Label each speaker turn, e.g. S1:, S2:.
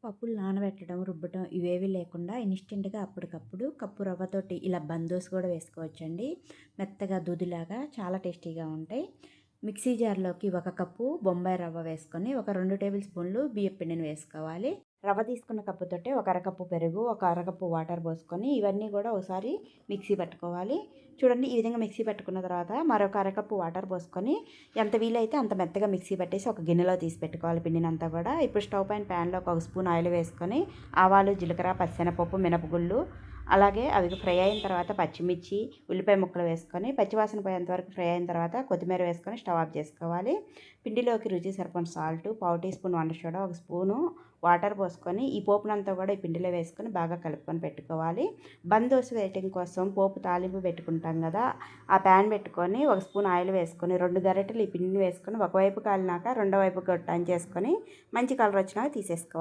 S1: పప్పులు నానబెట్టడం, రుబ్బటం ఇవేవి లేకుండా ఇన్‌స్టంట్‌గా అప్పటికప్పుడు కప్పు రవ్వతోటి ఇలా బందోస్ కూడా వేసుకోవచ్చండి. మెత్తగా దూదిలాగా చాలా టేస్టీగా ఉంటాయి. మిక్సీ జార్‌లోకి ఒక కప్పు బొంబాయి రవ్వ వేసుకొని, ఒక 2 టేబుల్ స్పూన్లు బియ్యపు పిండిని వేసుకోవాలి. రవ్వ తీసుకున్న కప్పుతోటే ఒక అరకప్పు పెరుగు, ఒక అరకప్పు వాటర్ పోసుకొని ఇవన్నీ కూడా ఒకసారి మిక్సీ పట్టుకోవాలి. చూడండి ఈ విధంగా మిక్సీ పట్టుకున్న తర్వాత మరొక అరకప్పు వాటర్ పోసుకొని ఎంత వీలైతే అంత మెత్తగా మిక్సీ పట్టేసి ఒక గిన్నెలో తీసి పెట్టుకోవాలి పిండినంతా కూడా. ఇప్పుడు స్టవ్ పైన ప్యాన్‌లో ఒక స్పూన్ ఆయిల్ వేసుకొని ఆవాలు, జీలకర్ర, పచ్చిశనగపప్పు, మినపగుళ్ళు అలాగే అవి ఫ్రై అయిన తర్వాత పచ్చిమిర్చి, ఉల్లిపాయ ముక్కలు వేసుకొని పచ్చివాసన పోయేంత వరకు ఫ్రై అయిన తర్వాత కొత్తిమీర వేసుకొని స్టవ్ ఆఫ్ చేసుకోవాలి. పిండిలోకి రుచికి సరిపడిన సాల్ట్, పావు టీ స్పూన్ వంట సోడా, ఒక స్పూను వాటర్ పోసుకొని ఈ పోపునంతా కూడా ఈ పిండిలో వేసుకొని బాగా కలుపుకొని పెట్టుకోవాలి. బందోస వేయటం కోసం పోపు తాలింపు పెట్టుకుంటాం కదా, ఆ ప్యాన్ పెట్టుకొని ఒక స్పూన్ ఆయిల్ వేసుకొని 2 గరిటెలు ఈ పిండిని వేసుకొని ఒకవైపు కాలినాక రెండో వైపు టర్న్ చేసుకొని మంచి కలర్ వచ్చినాక తీసేసుకోవాలి.